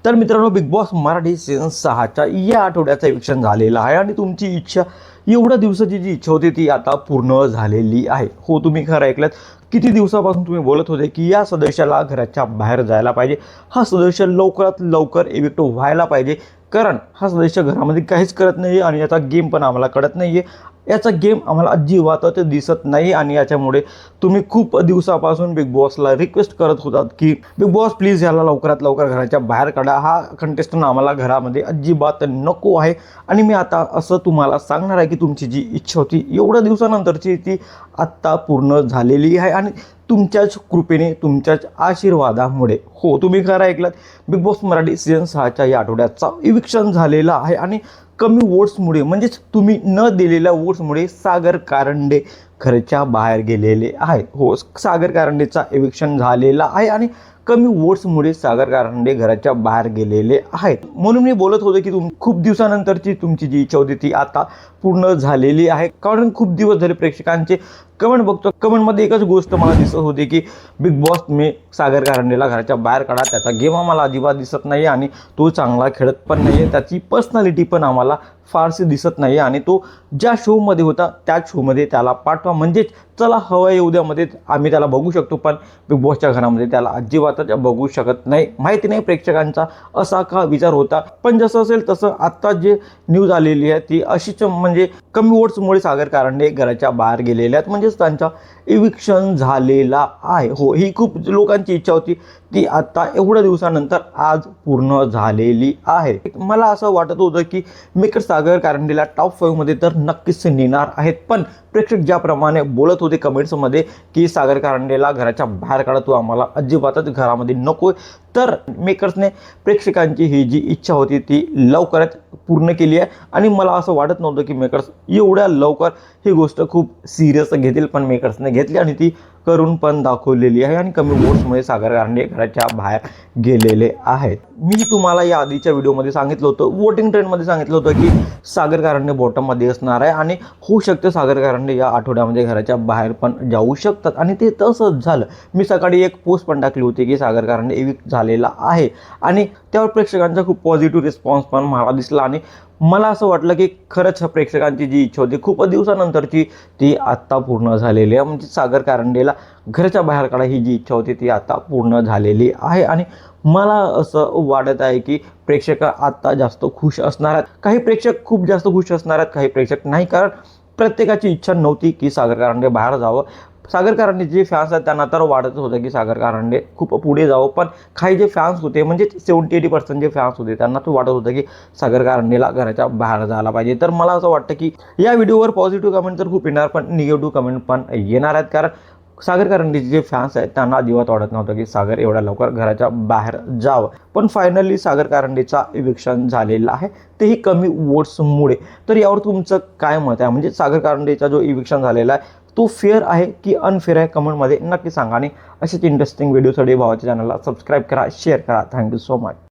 तर मित्रांनो, big boss Marathi season 6च्या या आठवड्याचं इलेक्शन झालेलं आहे आणि तुमची इच्छा, एवढ्या दिवसाची जी इच्छा होती ती आता पूर्ण झालेली आहे. हो, तुम्ही खरं ऐकलत. किती दिवसापासून तुम्ही बोलत होते की या सदस्याला घराच्या बाहेर जायला पाहिजे, हा सदस्य लवकरात लवकर इविक्ट व्हायला पाहिजे, कारण हा सदस्य घरामध्ये काहीच करत नाही आणि याचा गेम पण आम्हाला कळत नाही आहे. याचा गेम आम्हाला अजिबातच दिसत नाही आणि याच्यामुळे तुम्ही खूप दिवसापासून बिग बॉसला रिक्वेस्ट करत होतात की बिग बॉस प्लीज याला लवकरात लवकर घराच्या बाहेर काढा, हा कंटेस्टंट आम्हाला घरामध्ये अजिबात नको आहे. आणि मी आता असं तुम्हाला सांगणार आहे की तुमची जी इच्छा होती एवढ्या दिवसानंतरची ती आत्ता पूर्ण झालेली आहे आणि तुमच्याच कृपेने, तुमच्याच आशीर्वादामुळे, हो तुम्ही खरं ऐकलात, बिग बॉस मराठी सीझन 6च्या या आठवड्याचा इविक्शन झालेला आहे आणि कमी वोट्समुळे, म्हणजेच तुम्ही न दिलेल्या वोट्समुळे सागर कारंडे घरच्या बाहेर गेलेले आहे. हो, सागर कारंडेचा इविक्शन झालेला आहे आणि कमी वोट्समुळे सागर कारंडे घराच्या बाहेर गेलेले आहेत. म्हणून मी बोलत होतो की खूप दिवसानंतरची तुमची जी इच्छा होती ती आता पूर्ण झालेली आहे. कारण खूप दिवस झाले प्रेक्षकांचे कमेंट बघतो, कमेंटमध्ये एकच गोष्ट मला दिसत होती की बिग बॉस मी सागर कारंडेला घराच्या बाहेर काढा, त्याचा गेम आम्हाला अजिबात दिसत नाही आणि तो चांगला खेळत पण नाही आहे, त्याची पर्सनॅलिटी पण आम्हाला फारशी दिसत नाही आणि तो ज्या शोमध्ये होता त्याच शोमध्ये त्याला पाठवा, म्हणजेच चला हवा येऊ द्यामध्ये आम्ही त्याला बघू शकतो, पण बिग बॉसच्या घरामध्ये त्याला अजिबातच बघू शकत नाही. माहिती नाही प्रेक्षकांचा असा का विचार होता, पण जसं असेल तसं आत्ता जे न्यूज आलेली आहे ती अशीच, म्हणजे कमी वोट्समुळे सागर कारंडे घराच्या बाहेर गेलेले आहेत, म्हणजेच त्यांचा इविक्शन झालेला आहे. हो, ही खूप लोकांची इच्छा होती ती आता एवढ्या दिवसानंतर आज पूर्ण झालेली आहे. मला असं वाटत होतं की मेकर सागर कारंडेला टॉप 5 मध्ये तर नक्कीच नेणार आहेत, पण प्रेक्षक ज्याप्रमाणे बोलत होते कमेंट्समध्ये की सागर कारंडेला घराच्या बाहेर काढा, तो आम्हाला अजिबातच घरामध्ये नको, तर मेकर्सने प्रेक्षकांची ही जी इच्छा होती ती लवकरच पूर्ण केली आहे. आणि मला असं वाटत नव्हतं की मेकर्स एवढ्या लवकर ही गोष्ट खूप सिरियस घेतील, पण मेकर्सने घेतली आणि ती करून पण दाखवलेली आहे आणि कमी वोट्समुळे सागर कारंडे घराच्या बाहेर गेलेले आहेत. मी तुम्हाला या आधीच्या व्हिडिओमध्ये सांगितलं होतं, वोटिंग ट्रेंडमध्ये सांगितलं होतं की सागर कारंडे बॉटममध्ये असणार आहे आणि होऊ शकतं सागर कारंडे या आठवड्यामध्ये घराच्या बाहेर पण जाऊ शकतात आणि ते तसंच झालं. मी सकाळी एक पोस्ट पण टाकली होती की सागर कारंडे इविक्ट झालेला आहे आणि त्यावर प्रेक्षकांचा खूप पॉझिटिव्ह रिस्पॉन्स पण मला दिसला आणि मला असं वाटलं की खरंच प्रेक्षकांची जी इच्छा होती खूप दिवसानंतरची ती आत्ता पूर्ण झालेली आहे, म्हणजे सागर कारंडेला घराच्या बाहेर काढा ही जी इच्छा होती ती आता पूर्ण झालेली आहे. आणि मला असं वाटत आहे की प्रेक्षक आता जास्त खुश असणार आहेत, काही प्रेक्षक खूप जास्त खुश असणार आहेत, काही प्रेक्षक नाही, कारण प्रत्येकाची इच्छा नव्हती की सागर कारंडे बाहेर जावं. सागर कारंडे जे फॅन्स आहेत त्यांना तर वाटत होतं की सागर कारंडे खूप पुढे जावं, पण काही जे फॅन्स होते, म्हणजे 70-80% जे फॅन्स होते त्यांना तो वाटत होतं की सागर कारंडेला घराच्या बाहेर जायला पाहिजे. तर मला असं वाटतं की या व्हिडिओवर पॉझिटिव्ह कमेंट तर खूप येणार, पण निगेटिव्ह कमेंट पण येणार आहेत, कारण सागर कारंडेचे जे फॅन्स आहेत त्यांना अजिबात वाटत नव्हतं की सागर एवढ्या लवकर घराच्या बाहेर जावं. पण फायनली सागर कारंडेचा इविक्शन झालेला आहे, तेही कमी वोट्समुळे. तर यावर तुमचं काय मत आहे, म्हणजे सागर कारंडेचा जो इविक्शन झालेला आहे तो फेअर आहे की अनफेअर आहे, कमेंटमध्ये नक्की सांगा. आणि असेच इंटरेस्टिंग व्हिडिओसाठी भावाच्या चॅनलला सबस्क्राईब करा, शेअर करा. Thank you so much.